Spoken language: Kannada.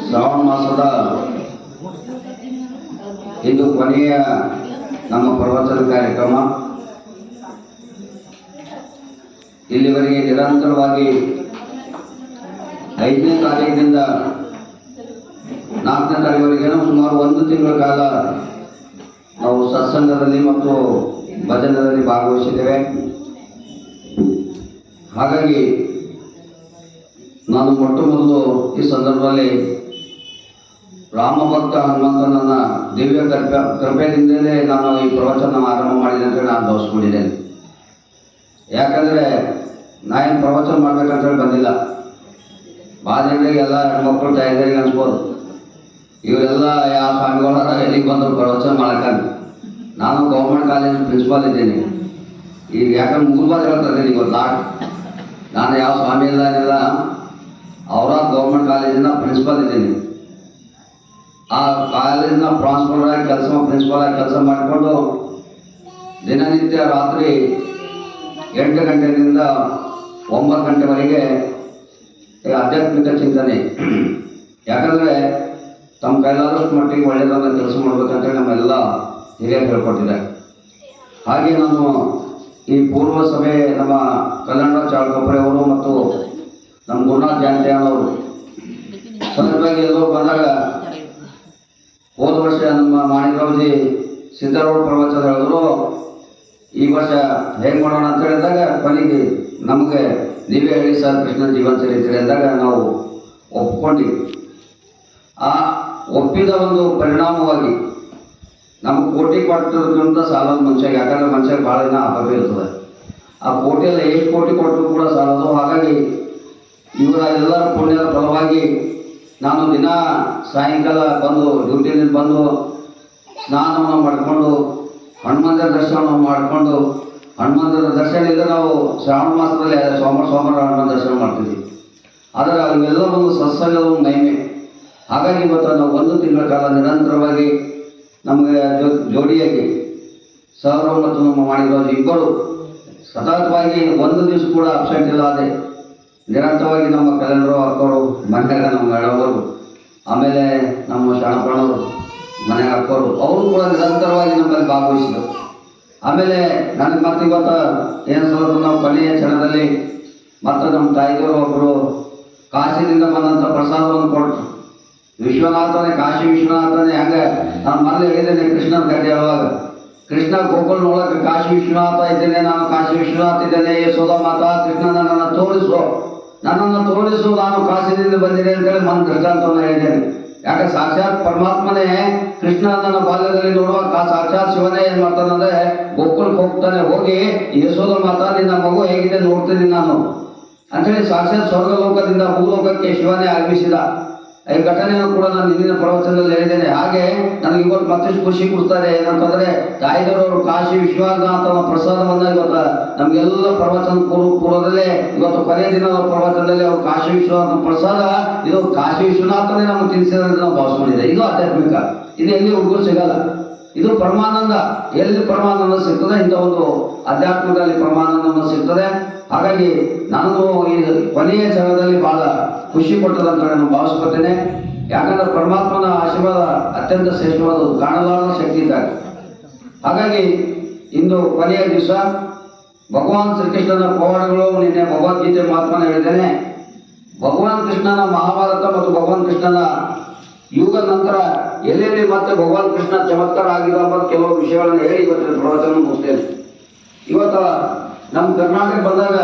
ಶ್ರಾವಣ ಮಾಸದ ಇದು ಕೊನೆಯ ನಮ್ಮ ಪ್ರವಚನ ಕಾರ್ಯಕ್ರಮ. ಇಲ್ಲಿವರೆಗೆ ನಿರಂತರವಾಗಿ 5ನೇ ತಾರೀಕಿನಿಂದ 4ನೇ ತಾರೀಕಿವರೆಗೆ ಸುಮಾರು 1 ತಿಂಗಳ ಕಾಲ ನಾವು ಸತ್ಸಂಗದಲ್ಲಿ ಮತ್ತು ಭಜನದಲ್ಲಿ ಭಾಗವಹಿಸಿದ್ದೇವೆ. ಹಾಗಾಗಿ ನಾನು ಮೊಟ್ಟ ಮೊದಲು ಈ ಸಂದರ್ಭದಲ್ಲಿ ರಾಮಭಕ್ತ ಹನುಮಂತನನ್ನ ದಿವ್ಯ ಕೃಪೆಯಿಂದಲೇ ನಾನು ಈ ಪ್ರವಚನ ಆರಂಭ ಮಾಡಿದೆ ಅಂತ ನಾನು ಭಾವಿಸ್ಕೊಂಡಿದ್ದೇನೆ. ಯಾಕಂದರೆ ನಾನೇನು ಪ್ರವಚನ ಮಾಡ್ಬೇಕಂತೇಳಿ ಬಂದಿಲ್ಲ. ಭಾಳ ಜನರಿಗೆ ಎಲ್ಲ ಹೆಣ್ಮಕ್ಳು ತಾಯಿಗಳಿಗೆ ಅನ್ಸ್ಬೋದು, ಇವರೆಲ್ಲ ಯಾವ ಸ್ವಾಮಿಗಳ ಎಲ್ಲಿಗೆ ಬಂದರು ಪ್ರವಚನ ಮಾಡಕ್ಕಂತ. ನಾನು ಗೌರ್ಮೆಂಟ್ ಕಾಲೇಜ್ ಪ್ರಿನ್ಸಿಪಾಲ್ ಇದ್ದೀನಿ. ಈಗ ಯಾಕಂದ್ರೆ ಮುಗಿಲ್ಬಾರ್ದು ಹೇಳ್ತಾರೆ ಇವತ್ತು ನಾನು ಯಾವ ಸ್ವಾಮಿ ಇಲ್ಲ ಏನಿಲ್ಲ, ಅವರ ಗೌರ್ಮೆಂಟ್ ಕಾಲೇಜಿನ ಪ್ರಿನ್ಸಿಪಾಲ್ ಇದ್ದೀನಿ. ಆ ಕಾಲೇಜಿನ ಪ್ರಿನ್ಸಿಪಾಲ್ ಆಗಿ ಕೆಲಸ ಮಾಡಿಕೊಂಡು ದಿನನಿತ್ಯ ರಾತ್ರಿ 8 ಗಂಟೆಯಿಂದ 9 ಗಂಟೆವರೆಗೆ ಆಧ್ಯಾತ್ಮಿಕ ಚಿಂತನೆ. ಯಾಕಂದರೆ ತಮ್ಮ ಕೈಲಾದಷ್ಟು ಮಟ್ಟಿಗೆ ಒಳ್ಳೆಯದನ್ನು ಕೆಲಸ ಮಾಡಬೇಕಂತೇಳಿ ನಮ್ಮೆಲ್ಲ ಹಿರಿಯರು ಹೇಳ್ಕೊಟ್ಟಿದ್ದಾರೆ. ಹಾಗೆ ನಾನು ಈ ಪೂರ್ವ ಸಭೆ ನಮ್ಮ ಕಲ್ಯಾಣರಾವ್ ಚಾಳ್ಕೊಪ್ರೆ ಅವರು ಮತ್ತು ನಮ್ಮ ಗುರುನಾಥ್ ಜಾಂತಿಯವರು ಸಹಜವಾಗಿ ಎಲ್ಲರೂ ಬಂದಾಗ ಹೋದ ವರ್ಷ ನಮ್ಮ ಮಾಣಿಕರಾವ್ಜಿ ಸಿದ್ದರಾಮಯ್ಯ ಪ್ರವಚನ ಹೇಳಿದ್ರು. ಈ ವರ್ಷ ಹೇಗೆ ಮಾಡೋಣ ಅಂತ ಹೇಳಿದಾಗ ಕೊನೆಗೆ ನಮಗೆ ನೀವೇ ಹೇಳಿ ಸರ್ ಕೃಷ್ಣ ಜೀವನ ಚರಿತ್ರೆ ಅಂದಾಗ ನಾವು ಒಪ್ಕೊಂಡಿವಿ. ಆ ಒಪ್ಪಿದ ಒಂದು ಪರಿಣಾಮವಾಗಿ ನಮಗೆ ಕೋಟಿ ಕೊಟ್ಟೋದ್ರಿಂದ ಸಾಲದ ಮನುಷ್ಯ. ಯಾಕಂದರೆ ಮನುಷ್ಯಗೆ ಭಾಳ ದಿನ ಅಭಾವ ಇರ್ತದೆ. ಆ ಕೋಟಿಯಲ್ಲಿ ಎಷ್ಟು ಕೋಟಿ ಕೊಟ್ಟರು ಕೂಡ ಸಾಲದು. ಹಾಗಾಗಿ ಇವರ ಎಲ್ಲರ ಪುಣ್ಯದ ಫಲವಾಗಿ ನಾನು ದಿನ ಸಾಯಂಕಾಲ ಬಂದು ಡ್ಯೂಟಿಯಲ್ಲಿ ಬಂದು ಸ್ನಾನವನ್ನು ಮಾಡಿಕೊಂಡು ಹನುಮಂತರ ದರ್ಶನವನ್ನು ಮಾಡಿಕೊಂಡು, ಹನುಮಂತರ ದರ್ಶನದಿಂದ ನಾವು ಶ್ರಾವಣ ಮಾಸದಲ್ಲಿ ಸೋಮವಾರ ಹನುಮಂತ ದರ್ಶನ ಮಾಡ್ತೀವಿ. ಆದರೆ ಅವೆಲ್ಲ ಒಂದು ಸತ್ಸಂಗದ ಮಹಿಮೆ. ಹಾಗಾಗಿ ಇವತ್ತು ನಾವು 1 ತಿಂಗಳ ಕಾಲ ನಿರಂತರವಾಗಿ ನಮಗೆ ಜೋಡಿಯಾಗಿ ಸರ್ ಮತ್ತು ನಮ್ಮ ಮಾಣಿಕರಾವ್ ಇಬ್ಬರು ಸತತವಾಗಿ 1 ದಿವಸ ಕೂಡ ಅಬ್ಸೆಂಟ್ ಇಲ್ಲದೆ ನಿರಂತರವಾಗಿ ನಮ್ಮ ಕಲ್ಯಾಣರಾವ್ ಹಾಕೋರು ಮನೆಯಾಗ ನಮ್ಮ ಹೇಳೋರು, ಆಮೇಲೆ ನಮ್ಮ ಶಾಣಪ್ಪಣ್ಣವರು ಮನೆಗೆ ಹಾಕೋರು, ಅವರು ಕೂಡ ನಿರಂತರವಾಗಿ ನಮ್ಮಲ್ಲಿ ಭಾಗವಹಿಸಿದರು. ಆಮೇಲೆ ನನಗೆ ಮತ್ತೆ ಇವತ್ತು ಏನು ಸ್ವಲ್ಪ ನಾವು ಕೊನೆಯ ಕ್ಷಣದಲ್ಲಿ ಮತ್ತು ನಮ್ಮ ತಾಯಿದವರು ಒಬ್ಬರು ಕಾಶಿದಿಂದ ಬಂದಂಥ ಪ್ರಸಾದವನ್ನು ಕೊಟ್ಟರು. ವಿಶ್ವನಾಥನೇ, ಕಾಶಿ ವಿಶ್ವನಾಥನೇ. ಹಂಗೆ ನಾನು ಮೊದಲು ಹೇಳಿದ್ದೇನೆ ಕೃಷ್ಣನ ಕಥೆ ಹೇಳುವಾಗ, ಕೃಷ್ಣ ಗೋಕುಲನೊಳಗೆ ಕಾಶಿ ವಿಶ್ವನಾಥ ಇದ್ದೇನೆ, ನಾನು ಕಾಶಿ ವಿಶ್ವನಾಥ ಇದ್ದೇನೆ, ಯಶೋಧ ಮಾತಾ ಕೃಷ್ಣ ನನ್ನನ್ನು ತೋರಿಸು, ನಾನು ಕಾಶಿನಿಂದ ಬಂದಿದ್ದೇನೆ ಅಂತೇಳಿ ನನ್ನ ದೃಷ್ಟಾಂತವನ್ನು ಹೇಳಿದ್ದೇನೆ. ಯಾಕೆ ಸಾಕ್ಷಾತ್ ಪರಮಾತ್ಮನೇ ಕೃಷ್ಣ ನನ್ನ ಬಾಲ್ಯದಲ್ಲಿ ನೋಡುವಾಗ ಸಾಕ್ಷಾತ್ ಶಿವನೇ ಏನು ಮಾಡ್ತಾನಂದ್ರೆ ಗೋಕುಲಕ್ಕೆ ಹೋಗ್ತಾನೆ, ಹೋಗಿ ಯಶೋಧ ಮಾತಾ ನಿನ್ನ ಮಗು ಹೇಗಿದೆ ನೋಡ್ತೀನಿ ನಾನು ಅಂತೇಳಿ ಸಾಕ್ಷಾತ್ ಸ್ವರ್ಗಲೋಕದಿಂದ ಭೂಲೋಕಕ್ಕೆ ಶಿವನೇ ಆಗಮಿಸಿದ. ಈ ಘಟನೆಯನ್ನು ಕೂಡ ನಾನು ಹಿಂದಿನ ಪ್ರವಚನದಲ್ಲಿ ಹೇಳಿದ್ದೇನೆ. ಹಾಗೆ ನನಗೆ ಇವತ್ತು ಮತ್ತಷ್ಟು ಖುಷಿ ಕೊಡ್ತಾರೆ ಏನಂತಂದರೆ ತಾಯಿದವರು ಕಾಶಿ ವಿಶ್ವನಾಥನ ಪ್ರಸಾದವನ್ನು ಇವತ್ತು ನಮಗೆಲ್ಲ ಪ್ರವಚನ ಪೂರ್ವದಲ್ಲೇ ಇವತ್ತು ಕೊನೆಯ ದಿನದ ಪ್ರವಚನದಲ್ಲಿ ಅವರು ಕಾಶಿ ವಿಶ್ವನಾಥನ ಪ್ರಸಾದ, ಇದು ಕಾಶಿ ವಿಶ್ವನಾಥನೇ ನಮಗೆ ತಿಳಿಸಿದ್ರೆ ನಾವು ಭಾವಿಸ್ಕೊಂಡಿದೆ. ಇದು ಆಧ್ಯಾತ್ಮಿಕ, ಇದು ಎಲ್ಲಿ ಹುಡುಗರು ಸಿಗಲ್ಲ. ಇದು ಪರಮಾನಂದ. ಎಲ್ಲಿ ಪರಮಾನಂದ ಸಿಗ್ತದೆ, ಇಂಥ ಒಂದು ಆಧ್ಯಾತ್ಮಿಕದಲ್ಲಿ ಪರಮಾನಂದ ಸಿಗ್ತದೆ. ಹಾಗಾಗಿ ನಾನು ಈ ಕೊನೆಯ ಕ್ಷಣದಲ್ಲಿ ಬಹಳ ಖುಷಿ ಕೊಟ್ಟದಂತ ನಾನು ಭಾವಿಸ್ಕೊತೇನೆ. ಯಾಕಂದ್ರೆ ಪರಮಾತ್ಮನ ಆಶೀರ್ವಾದ ಅತ್ಯಂತ ಶ್ರೇಷ್ಠವಾದ ಕಾಣಲಾರದ ಶಕ್ತಿ ಇದ್ದಾಗ. ಹಾಗಾಗಿ ಇಂದು ಕೊನೆಯ ದಿವಸ ಭಗವಾನ್ ಶ್ರೀಕೃಷ್ಣನ ಪವಾಡಗಳು. ನಿನ್ನೆ ಭಗವದ್ಗೀತೆ ಮಾತನ್ನು ಹೇಳಿದ್ದೇನೆ. ಭಗವಾನ್ ಕೃಷ್ಣನ ಮಹಾಭಾರತ ಮತ್ತು ಭಗವಾನ್ ಕೃಷ್ಣನ ಯುಗ ನಂತರ ಎಲ್ಲೆಲ್ಲಿ ಮತ್ತೆ ಭಗವಾನ್ ಕೃಷ್ಣ ಚಮತ್ಕಾರ ಆಗಿದೆ ಅನ್ನೋದು ಕೆಲವು ವಿಷಯಗಳನ್ನು ಹೇಳಿ ಇವತ್ತಿನ ಪ್ರವಚನ ಮುಗಿಸ್ತೇನೆ. ಇವತ್ತು ನಮ್ಮ ಕರ್ನಾಟಕ ಬಂದಾಗ